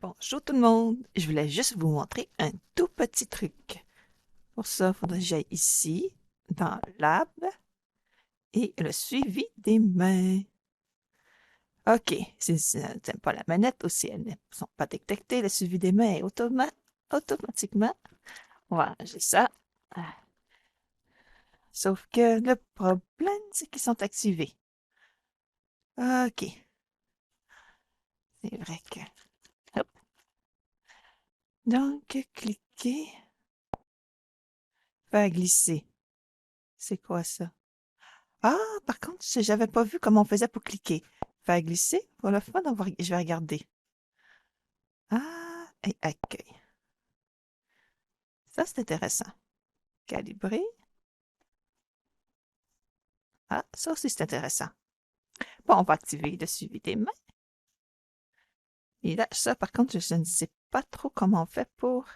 Bonjour tout le monde, je voulais juste vous montrer un tout petit truc. Pour ça, il faudrait que j'aille ici, dans Lab, et le suivi des mains. OK, si tu n'aimes pas la manette ou si elles ne sont pas détectées, le suivi des mains est automatiquement. Voilà, j'ai ça. Ah. Sauf que le problème, c'est qu'ils sont activés. OK, c'est vrai que... Hop. Donc, cliquez. Faire glisser. C'est quoi ça? Ah, par contre, j'avais pas vu comment on faisait pour cliquer. Faire glisser. Pour le fun, je vais regarder. Ah, et accueil. Ça, c'est intéressant. Calibrer. Ah, ça aussi, c'est intéressant. Bon, on va activer le suivi des mains. Et là, ça, par contre, je ne sais pas trop comment on fait pour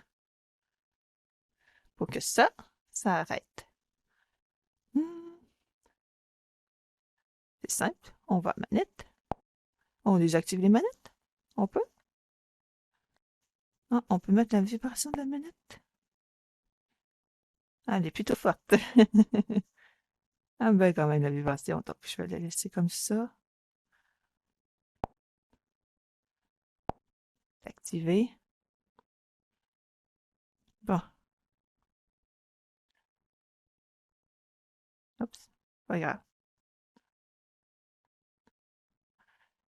que ça arrête. Hmm, c'est simple. On va à manette. On désactive les manettes. On peut. Ah, on peut mettre la vibration de la manette. Ah, elle est plutôt forte. Ah ben quand même la vibration, donc je vais la laisser comme ça. Activer. Bon, oups, pas grave.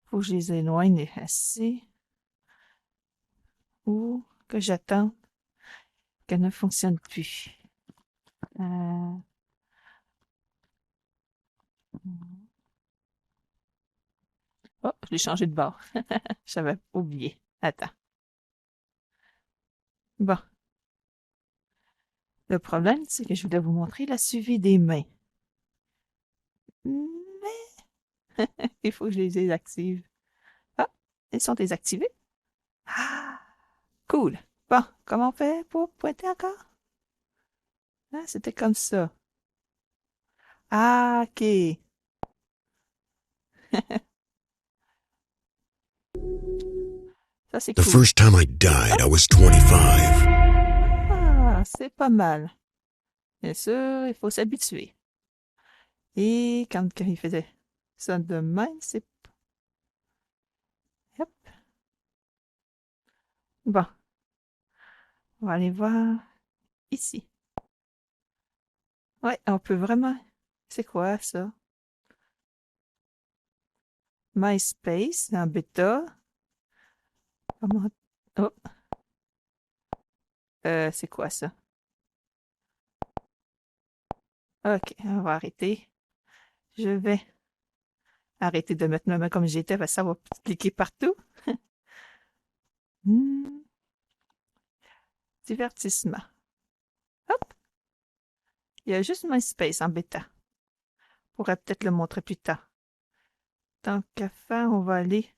Faut que je les éloigne assez ou que j'attende qu'elle ne fonctionne plus. Euh, Oh, je l'ai changé de bord. J'avais oublié. Attends. Bon, le problème, c'est que je voulais vous montrer la suivi des mains. Mais il faut que je les désactive. Ah, ils sont désactivés. Ah, cool. Bon, comment on fait pour pointer encore? Ah, c'était comme ça. Ah, ok. Ça, c'est The cool. first time I died, I was 25. Ah, c'est pas mal. Bien sûr, il faut s'habituer. Et quand il faisait ça de même, c'est... Hop. Bon, on va aller voir ici. Ouais, on peut vraiment... C'est quoi ça? MySpace en bêta. Comment... Oh, c'est quoi ça? Ok, on va arrêter. Je vais arrêter de mettre ma main comme j'étais, parce que ça va cliquer partout. Hmm, divertissement. Hop, il y a juste MySpace en bêta. On pourrait peut-être le montrer plus tard. Tant qu'à faire, on va aller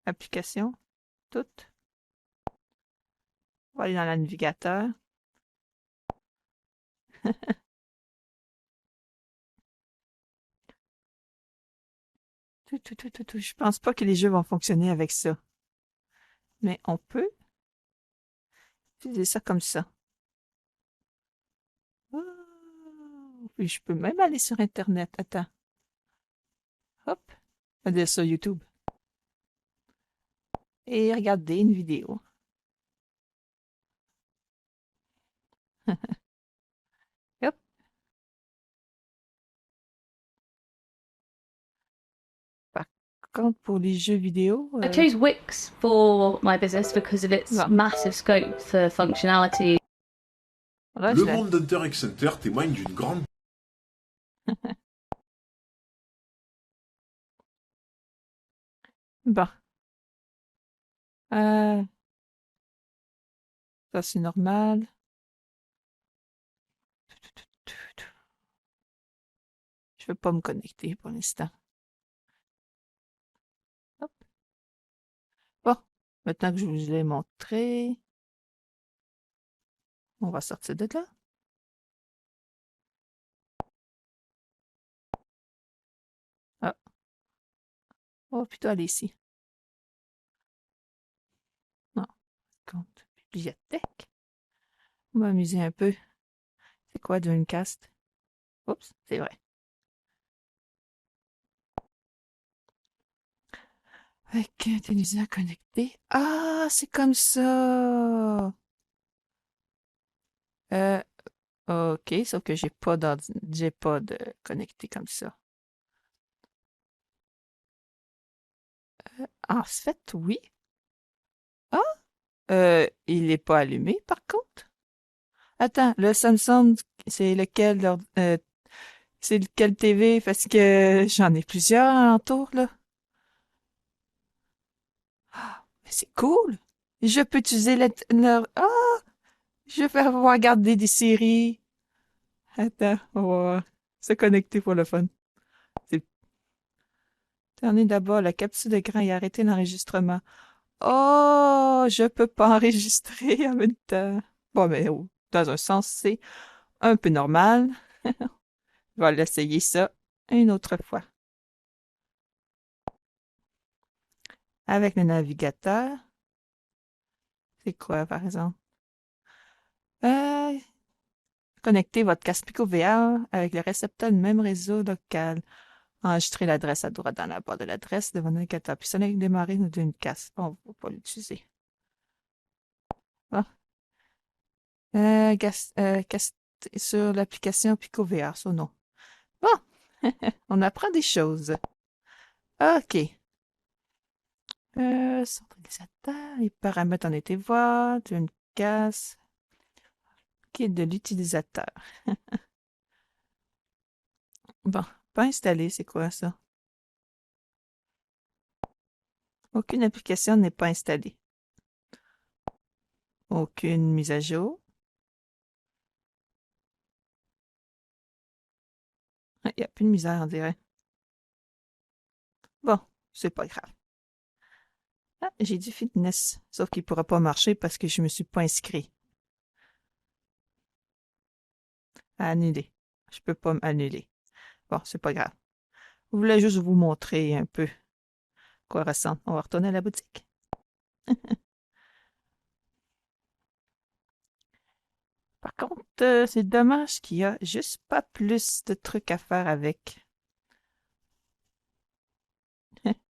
application, toutes. On va aller dans le navigateur. Je pense pas que les jeux vont fonctionner avec ça. Mais on peut utiliser ça comme ça. Oh, puis je peux même aller sur Internet. Attends. Hop. On va dire sur YouTube. Et regarder une vidéo. Hop. Par contre, pour les jeux vidéo, I chose Wix for my business because of its bon. massive scope for functionality. Là, Le monde d'Hunter x Hunter témoigne d'une grande... Bon. Euh, ça, c'est normal. Je veux pas me connecter pour l'instant. Hop. Bon. Maintenant que je vous l'ai montré, on va sortir de là. Ah. On va plutôt aller ici. bibliothèque. On va m'amuser un peu. C'est quoi Dreamcast? Oups, c'est vrai. Avec un téléviseur connecté. Ah, c'est comme ça. Euh, ok, sauf que j'ai pas de connecté comme ça. En fait, oui. Ah, il est pas allumé, par contre. Attends, le Samsung, c'est c'est lequel TV? Parce que j'en ai plusieurs alentour, là. Ah, mais c'est cool. Je peux utiliser ah, je vais pouvoir regarder des séries. Attends, on va se connecter pour le fun. C'est Tournez d'abord la capture d'écran et arrêter l'enregistrement. Oh, je peux pas enregistrer en même temps. Bon, mais dans un sens, c'est un peu normal. Je vais l'essayer ça une autre fois. Avec le navigateur. C'est quoi, par exemple? Euh, Connectez votre casque Pico VR avec le récepteur du même réseau local. Enregistrez l'adresse à droite dans la barre de l'adresse de votre navigateur. Puis sonner avec démarrer d'une casque. On ne va pas l'utiliser. Bon. Sur l'application Pico VR, ça non. Bon, on apprend des choses. OK. Centralisateur, les paramètres, on était voir, une casse, guide de l'utilisateur. Bon, pas installé, c'est quoi ça? Aucune application n'est pas installée. Aucune mise à jour. Il n'y a plus de misère, on dirait. Bon, c'est pas grave. Ah, j'ai dit fitness, sauf qu'il pourra pas marcher parce que je me suis pas inscrit. Annuler. Je peux pas m'annuler. Bon, c'est pas grave. Je voulais juste vous montrer un peu quoi ressemble. On va retourner à la boutique. Par contre, c'est dommage qu'il y a juste pas plus de trucs à faire avec.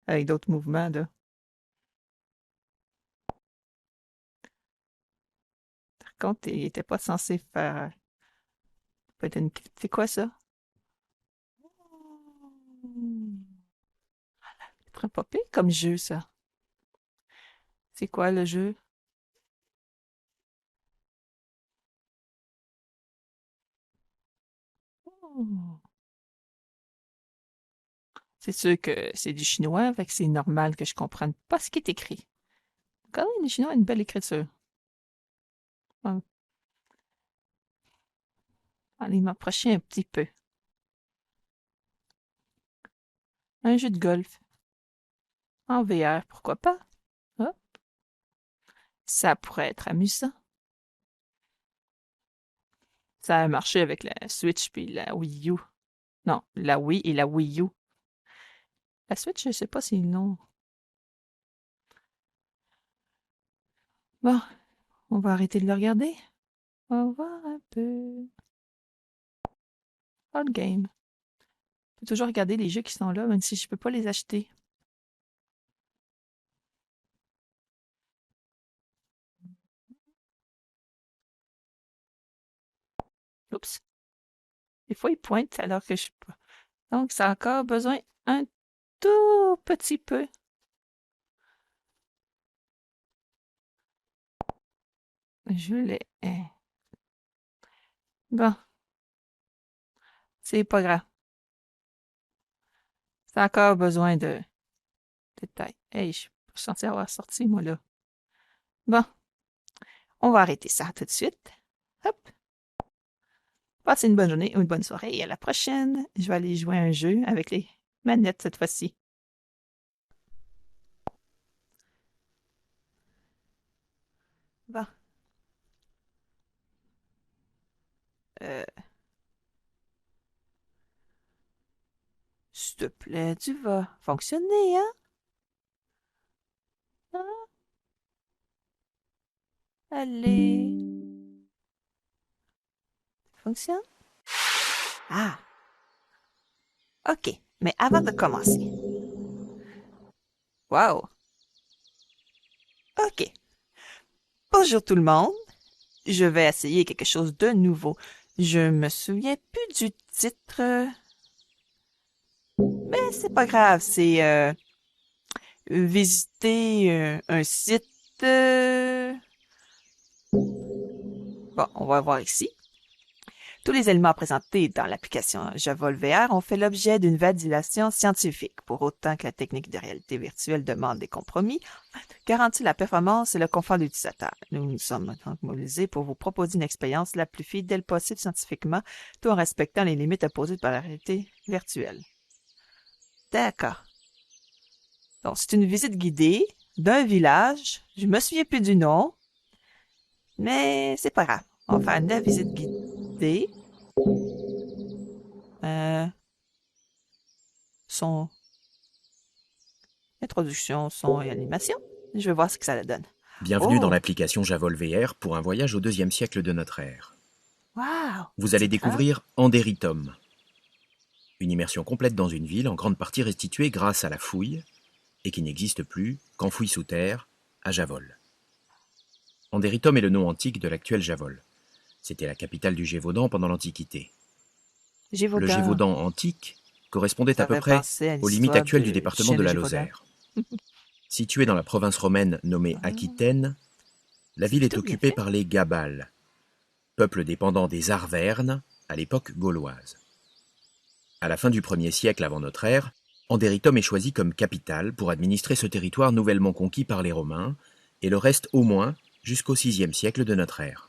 Avec d'autres mouvements, là. Par contre, il était pas censé faire peut-être C'est quoi ça? C'est très pas pire comme jeu, ça. C'est quoi le jeu? Oh. C'est sûr que c'est du chinois, fait que c'est normal que je comprenne pas ce qui est écrit. Quand même, les Chinois ont une belle écriture. Ah, allez m'approcher un petit peu. Un jeu de golf. En VR, pourquoi pas? Ah, ça pourrait être amusant. Ça a marché avec la Switch puis la Wii U. Non, la Wii et la Wii U. La Switch, je sais pas si non. Bon, on va arrêter de le regarder. On va voir un peu. All game. Je peux toujours regarder les jeux qui sont là, même si je peux pas les acheter. Oups. Des fois, il pointe alors que je sais pas. Donc, ça a encore besoin un tout petit peu. Je l'ai. Bon, c'est pas grave. Ça a encore besoin de détails. Hey, je suis pas censée avoir sorti, moi, là. Bon, on va arrêter ça tout de suite. Hop. Passez une bonne journée ou une bonne soirée et à la prochaine. Je vais aller jouer à un jeu avec les manettes cette fois-ci. Bon. Euh, S'il te plaît, tu vas fonctionner, hein? Hein? Allez. Ça fonctionne? Ah, ok. Mais avant de commencer. Wow. Ok. Bonjour tout le monde. Je vais essayer quelque chose de nouveau. Je me souviens plus du titre, mais c'est pas grave. C'est visiter un site. Bon, on va voir ici. Tous les éléments présentés dans l'application Javol VR ont fait l'objet d'une validation scientifique. Pour autant que la technique de réalité virtuelle demande des compromis, garantit la performance et le confort de l'utilisateur. Nous nous sommes maintenant mobilisés pour vous proposer une expérience la plus fidèle possible scientifiquement, tout en respectant les limites imposées par la réalité virtuelle. D'accord. Donc, c'est une visite guidée d'un village. Je me souviens plus du nom, mais c'est pas grave. On va faire une visite guidée. Son introduction, son et animation. Je vais voir ce que ça donne. Bienvenue dans Oh, l'application Javol VR pour un voyage au 2e siècle de notre ère. wow! Vous allez C'est découvrir Andéritum, une immersion complète dans une ville en grande partie restituée grâce à la fouille et qui n'existe plus qu'enfouie sous terre à Javol. Andéritum est le nom antique de l'actuel Javol. C'était la capitale du Gévaudan pendant l'Antiquité. Le Gévaudan antique correspondait à peu près aux limites actuelles du département de la Lozère. Située dans la province romaine nommée Aquitaine, la ville est occupée par les Gabales, peuple dépendant des Arvernes à l'époque gauloise. À la fin du 1er siècle avant notre ère, Andéritum est choisi comme capitale pour administrer ce territoire nouvellement conquis par les Romains, et le reste au moins jusqu'au 6e siècle de notre ère.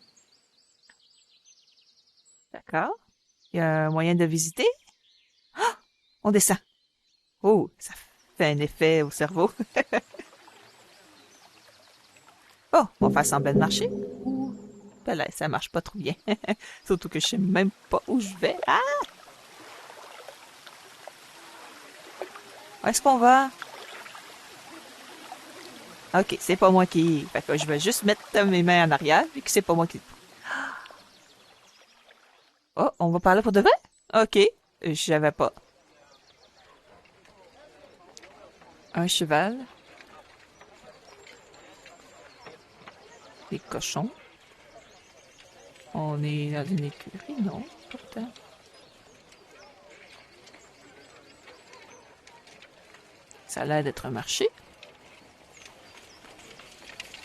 D'accord. Il y a un moyen de visiter? Ah! On descend. Oh, ça fait un effet au cerveau. Bon, on va faire semblant de marcher. Ouh, ben là, ça marche pas trop bien. Surtout que je sais même pas où je vais. Ah! Où est-ce qu'on va? Ok, c'est pas moi qui... Fait que je vais juste mettre mes mains en arrière, vu que c'est pas moi qui... Oh, on va parler pour de vrai? Ok, je savais pas. Un cheval. Des cochons. On est dans une écurie, non? Pourtant. Ça a l'air d'être un marché.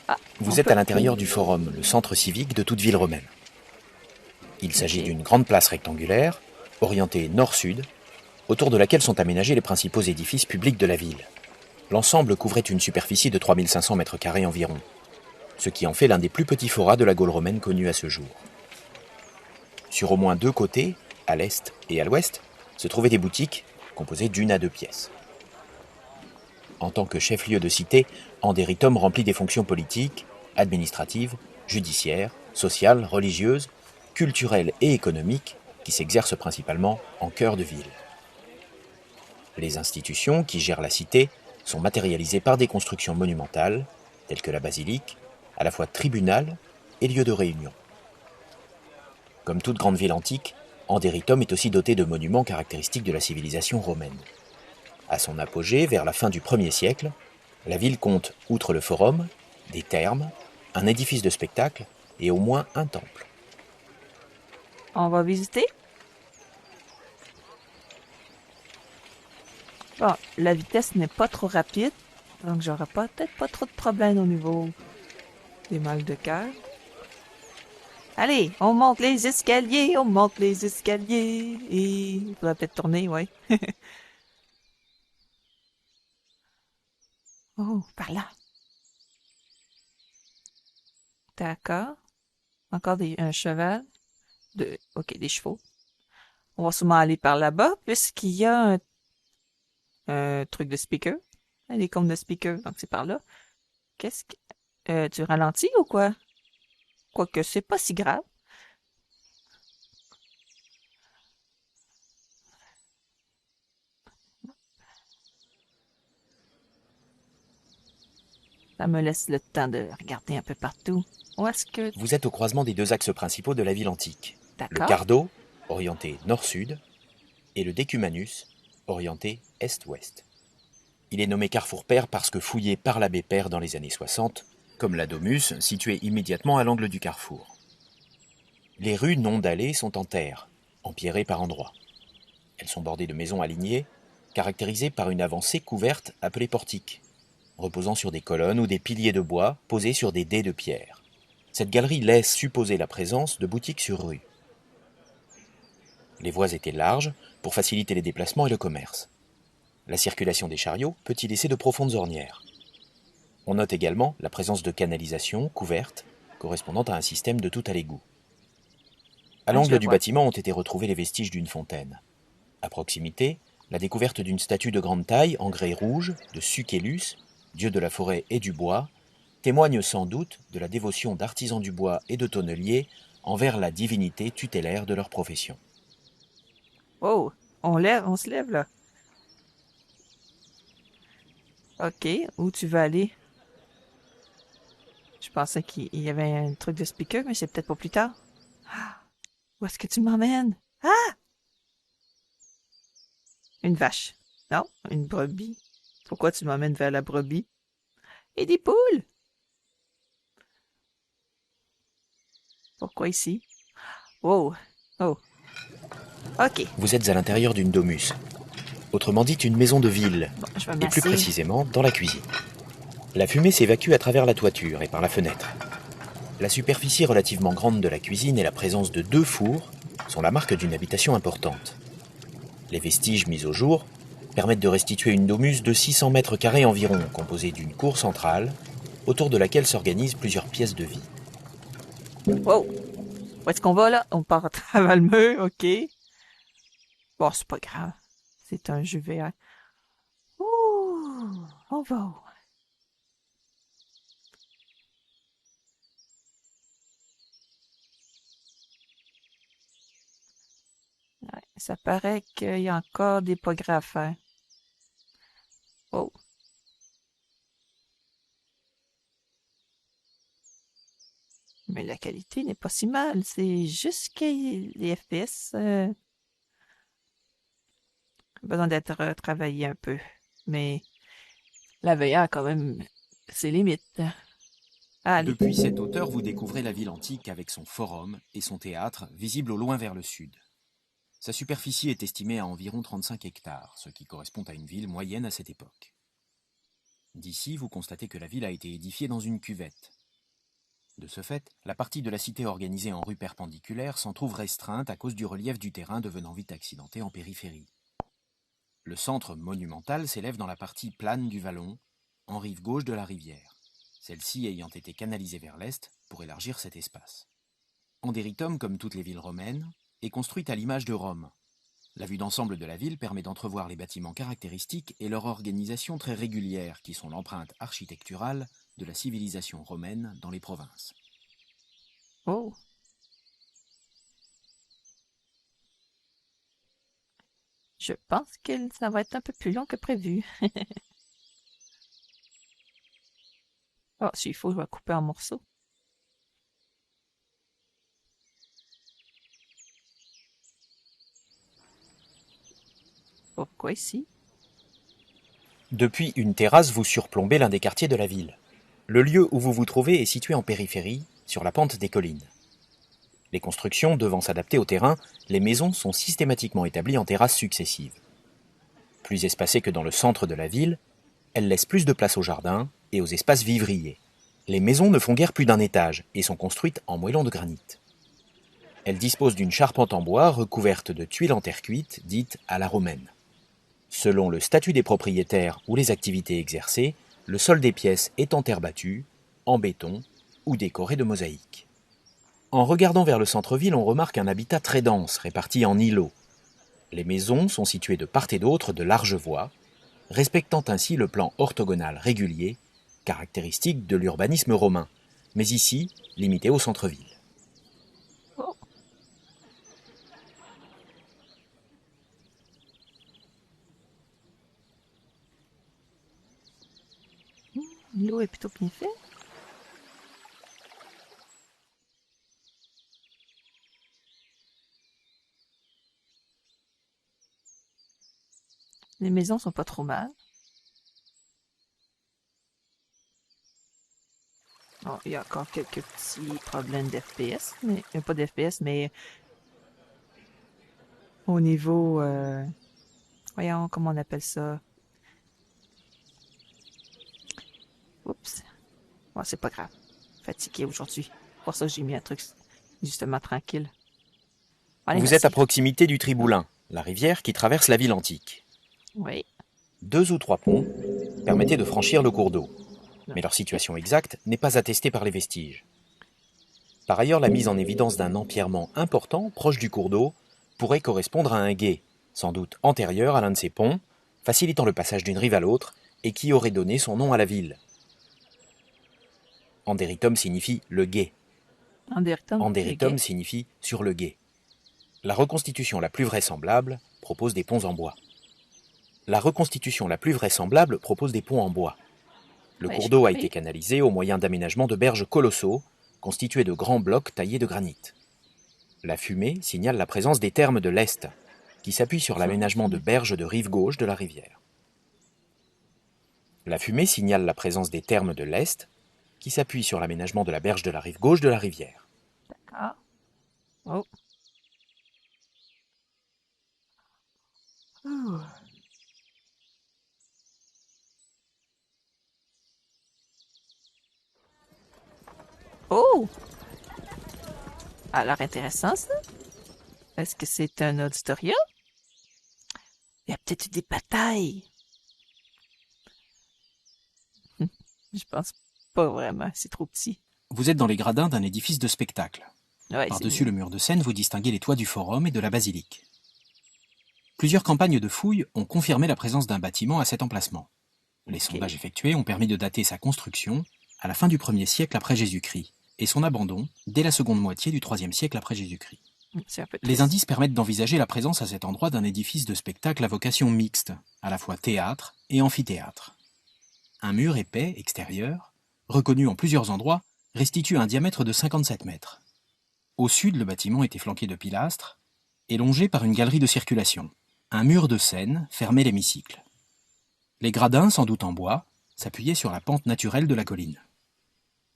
Ah, Vous êtes à l'intérieur du Forum, le centre civique de toute ville romaine. Il s'agit d'une grande place rectangulaire, orientée nord-sud, autour de laquelle sont aménagés les principaux édifices publics de la ville. L'ensemble couvrait une superficie de 3500 mètres carrés environ, ce qui en fait l'un des plus petits forats de la Gaule romaine connus à ce jour. Sur au moins 2 côtés, à l'est et à l'ouest, se trouvaient des boutiques composées d'1 à 2 pièces. En tant que chef-lieu de cité, Andéritum remplit des fonctions politiques, administratives, judiciaires, sociales, religieuses, culturelles et économiques qui s'exercent principalement en cœur de ville. Les institutions qui gèrent la cité sont matérialisées par des constructions monumentales, telles que la basilique, à la fois tribunal et lieu de réunion. Comme toute grande ville antique, Andéritum est aussi dotée de monuments caractéristiques de la civilisation romaine. À son apogée, vers la fin du 1er siècle, la ville compte, outre le forum, des thermes, un édifice de spectacle et au moins un temple. On va visiter? Bon, la vitesse n'est pas trop rapide, donc j'aurai peut-être pas trop de problèmes au niveau des mal de cœur. Allez, on monte les escaliers, on monte les escaliers. Et il faudra peut-être tourner, ouais. Oh, par là. D'accord. Encore un cheval. Ok, des chevaux. On va sûrement aller par là-bas, puisqu'il y a un truc de speaker. Des comptes de speaker, donc c'est par là. Qu'est-ce que... tu ralentis ou quoi? Quoique, c'est pas si grave. Ça Ça me laisse le temps de regarder un peu partout. Où est-ce que... Vous êtes au croisement des deux axes principaux de la ville antique. Le D'accord. Cardo, orienté nord-sud, et le Decumanus, orienté est-ouest. Il est nommé Carrefour Père parce que fouillé par l'abbé Père dans les années 60, comme la Domus, située immédiatement à l'angle du carrefour. Les rues non dallées sont en terre, empierrées par endroits. Elles sont bordées de maisons alignées, caractérisées par une avancée couverte appelée portique, reposant sur des colonnes ou des piliers de bois posés sur des dés de pierre. Cette galerie laisse supposer la présence de boutiques sur rue. Les voies étaient larges pour faciliter les déplacements et le commerce. La circulation des chariots peut y laisser de profondes ornières. On note également la présence de canalisations couvertes correspondant à un système de tout à l'égout. À Je l'angle du vois. bâtiment ont été retrouvés les vestiges d'une fontaine. À proximité, la découverte d'une statue de grande taille en grès rouge de Sucellus, dieu de la forêt et du bois, témoigne sans doute de la dévotion d'artisans du bois et de tonneliers envers la divinité tutélaire de leur profession. Oh, on se lève là. OK, où tu veux aller? Je pensais qu'il y avait un truc de speaker, mais c'est peut-être pour plus tard. Ah, où est-ce que tu m'emmènes? Ah! Une vache. Non, une brebis. Pourquoi tu m'emmènes vers la brebis? Et des poules! Pourquoi ici? Oh, oh. OK, Vous êtes à l'intérieur d'une domus, autrement dit une maison de ville, bon, je vais et plus m'asseoir. précisément dans la cuisine. La fumée s'évacue à travers la toiture et par la fenêtre. La superficie relativement grande de la cuisine et la présence de 2 fours sont la marque d'une habitation importante. Les vestiges mis au jour permettent de restituer une domus de 600 mètres carrés environ, composée d'une cour centrale, autour de laquelle s'organisent plusieurs pièces de vie. Wow! Où est-ce qu'on va là? On part à travers le mur, OK. Bon, c'est pas grave. C'est un jeu VR. Ouh! On va où? Ouais, ça paraît qu'il y a encore des progrès à faire. Oh! Mais la qualité n'est pas si mal. C'est juste que les FPS ont besoin d'être travaillés un peu. Mais la VR a quand même ses limites. Allez. Depuis cette hauteur, vous découvrez la ville antique avec son forum et son théâtre, visible au loin vers le sud. Sa superficie est estimée à environ 35 hectares, ce qui correspond à une ville moyenne à cette époque. D'ici, vous constatez que la ville a été édifiée dans une cuvette. De ce fait, la partie de la cité organisée en rues perpendiculaires s'en trouve restreinte à cause du relief du terrain devenant vite accidenté en périphérie. Le centre monumental s'élève dans la partie plane du vallon, en rive gauche de la rivière, celle-ci ayant été canalisée vers l'est pour élargir cet espace. Andéritum, comme toutes les villes romaines, est construite à l'image de Rome. La vue d'ensemble de la ville permet d'entrevoir les bâtiments caractéristiques et leur organisation très régulière qui sont l'empreinte architecturale de la civilisation romaine dans les provinces. Oh! Je pense que ça va être un peu plus long que prévu. Oh, s'il faut, je vais couper en morceaux. Pourquoi ici? Depuis une terrasse, vous surplombez l'un des quartiers de la ville. Le lieu où vous vous trouvez est situé en périphérie, sur la pente des collines. Les constructions devant s'adapter au terrain, les maisons sont systématiquement établies en terrasses successives. Plus espacées que dans le centre de la ville, elles laissent plus de place aux jardins et aux espaces vivriers. Les maisons ne font guère plus d'un étage et sont construites en moellons de granit. Elles disposent d'une charpente en bois recouverte de tuiles en terre cuite, dites à la romaine. Selon le statut des propriétaires ou les activités exercées, le sol des pièces est en terre battue, en béton ou décoré de mosaïques. En regardant vers le centre-ville, on remarque un habitat très dense, réparti en îlots. Les maisons sont situées de part et d'autre de larges voies, respectant ainsi le plan orthogonal régulier, caractéristique de l'urbanisme romain, mais ici limité au centre-ville. Oh! L'eau est plutôt bien faite. Les maisons sont pas trop mal. Bon, il y a encore quelques petits problèmes d'FPS, mais pas d'FPS, mais au niveau, voyons comment on appelle ça. Oups. Bon, c'est pas grave. Fatigué aujourd'hui. Pour ça, j'ai mis un truc justement tranquille. Allez, Vous merci. êtes à proximité du Triboulin, la rivière qui traverse la ville antique. Oui. 2 ou 3 ponts permettaient de franchir le cours d'eau, mais leur situation exacte n'est pas attestée par les vestiges. Par ailleurs, la mise en évidence d'un empierrement important proche du cours d'eau pourrait correspondre à un gué, sans doute antérieur à l'un de ces ponts, facilitant le passage d'une rive à l'autre et qui aurait donné son nom à la ville. Anderitum signifie le gué. Anderitum signifie sur le gué. La reconstitution la plus vraisemblable propose des ponts en bois. Le Ouais, cours j'ai d'eau a compris. été canalisé au moyen d'aménagements de berges colossaux, constitués de grands blocs taillés de granit. La fumée signale la présence des thermes de l'Est, qui s'appuient sur l'aménagement de berges de rive gauche de la rivière. La fumée signale la présence des thermes de l'Est, qui s'appuient sur l'aménagement de la berge de la rive gauche de la rivière. D'accord. Oh. Ouh. Oh! Ça a l'air intéressant, ça. Est-ce que c'est un auditorium? Il y a peut-être eu des batailles. Je pense pas vraiment, c'est trop petit. Vous êtes dans les gradins d'un édifice de spectacle. Ouais, Par-dessus le mur de scène, vous distinguez les toits du forum et de la basilique. Plusieurs campagnes de fouilles ont confirmé la présence d'un bâtiment à cet emplacement. Les sondages effectués ont permis de dater sa construction à la fin du 1er siècle après Jésus-Christ et son abandon dès la seconde moitié du 3e siècle après Jésus-Christ. c'est un peu Les triste. indices permettent d'envisager la présence à cet endroit d'un édifice de spectacle à vocation mixte, à la fois théâtre et amphithéâtre. Un mur épais, extérieur, reconnu en plusieurs endroits, restitue un diamètre de 57 mètres. Au sud, le bâtiment était flanqué de pilastres et longé par une galerie de circulation. Un mur de scène fermait l'hémicycle. Les gradins, sans doute en bois, s'appuyaient sur la pente naturelle de la colline.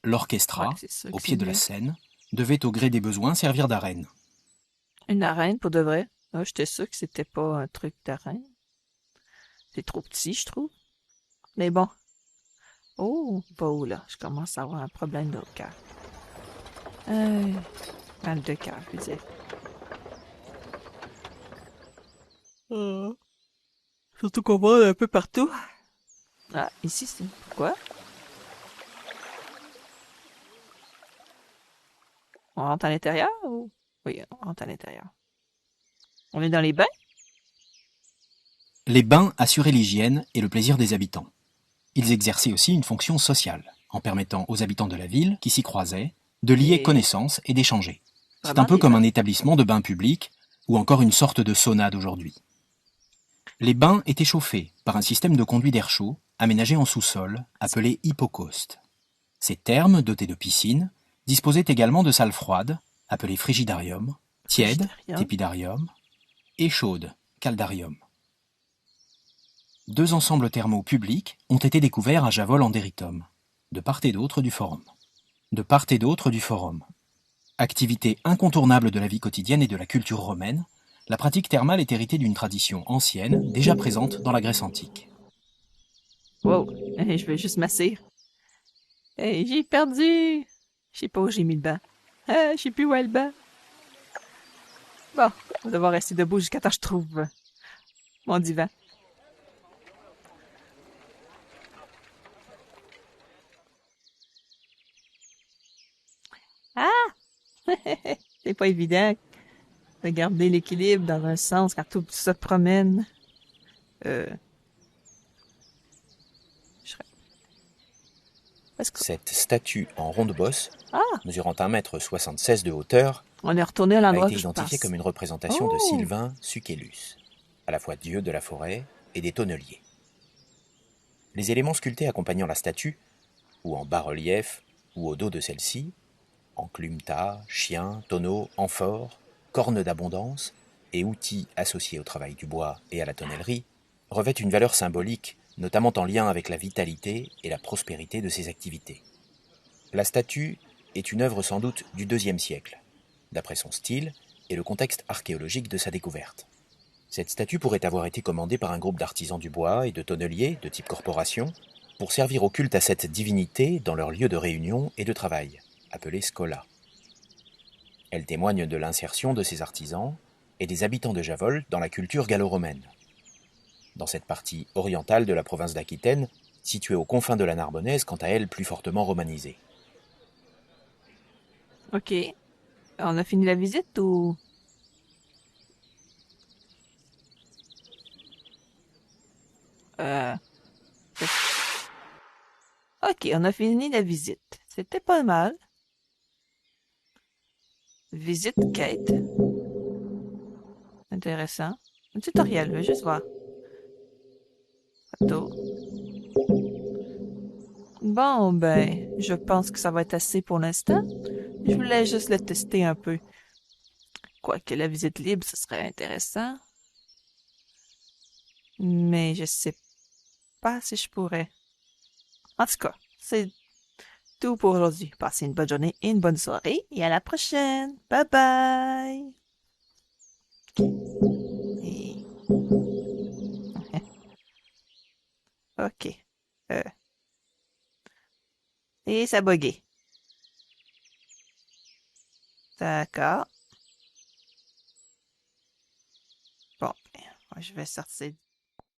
L'orchestra, Ouais, c'est sûr que au c'est pied de la mieux. scène, devait au gré des besoins servir d'arène. Une arène, pour de vrai. Ah, j'étais sûre que c'était pas un truc d'arène. C'est trop petit, je trouve. Mais bon. Oh, beau, là. Je commence à avoir un problème de cœur. Mal de cœur, je veux dire. Surtout qu'on va un peu partout. Ah, ici, c'est pourquoi? On rentre à l'intérieur ou? Oui, on rentre à l'intérieur. On est dans les bains? Les bains assuraient l'hygiène et le plaisir des habitants. Ils exerçaient aussi une fonction sociale, en permettant aux habitants de la ville, qui s'y croisaient, de lier Et- connaissances et d'échanger. C'est Vraiment un peu des comme bains. un établissement de bains publics, ou encore une sorte de sauna d'aujourd'hui. Les bains étaient chauffés par un système de conduit d'air chaud, aménagé en sous-sol, appelé hypocauste. Ces thermes, dotés de piscines, disposaient également de salles froides, appelées frigidarium, tièdes, Frigidarium. tépidarium, et chaudes, caldarium. 2 ensembles thermaux publics ont été découverts à Javol-en-Deritum, de part et d'autre du forum. Activité incontournable de la vie quotidienne et de la culture romaine, la pratique thermale est héritée d'une tradition ancienne, déjà présente dans la Grèce antique. Wow, je vais juste m'asseoir. Hey, j'ai perdu! Je sais pas où j'ai mis le banc. Ah, je sais plus où est le banc. Bon, on va devoir rester debout jusqu'à temps que je trouve mon divan. Ah! C'est pas évident de garder l'équilibre dans un sens quand tout se promène. Je serais- Est-ce que- Cette statue en ronde-bosse, Ah! mesurant 1,76 m de hauteur, On est retourné à a l'endroit été que je identifiée passe. comme une représentation de Oh! Sylvain Succellus, à la fois dieu de la forêt et des tonneliers. Les éléments sculptés accompagnant la statue ou en bas-relief, ou au dos de celle-ci, enclume-tas, chiens, tonneaux, amphores, cornes d'abondance et outils associés au travail du bois et à la tonnellerie, revêt une valeur symbolique, notamment en lien avec la vitalité et la prospérité de ces activités. La statue est une œuvre sans doute du IIe siècle, d'après son style et le contexte archéologique de sa découverte. Cette statue pourrait avoir été commandée par un groupe d'artisans du bois et de tonneliers de type corporation pour servir au culte à cette divinité dans leur lieu de réunion et de travail, appelé Schola. Elle témoigne de l'insertion de ces artisans et des habitants de Javol dans la culture gallo-romaine. Dans cette partie orientale de la province d'Aquitaine, située aux confins de la Narbonnaise, quant à elle plus fortement romanisée. OK. On a fini la visite ou... OK, on a fini la visite. C'était pas mal. Visite quête. Intéressant. Un tutoriel, je vais juste voir. Photo. Bon, ben, je pense que ça va être assez pour l'instant. Je voulais juste le tester un peu. Quoique la visite libre, ce serait intéressant. Mais je sais pas si je pourrais. En tout cas, c'est tout pour aujourd'hui. Passez une bonne journée et une bonne soirée. Et à la prochaine. Bye bye. Et... OK. Et ça a bugué. D'accord. Bon, ben, je vais sortir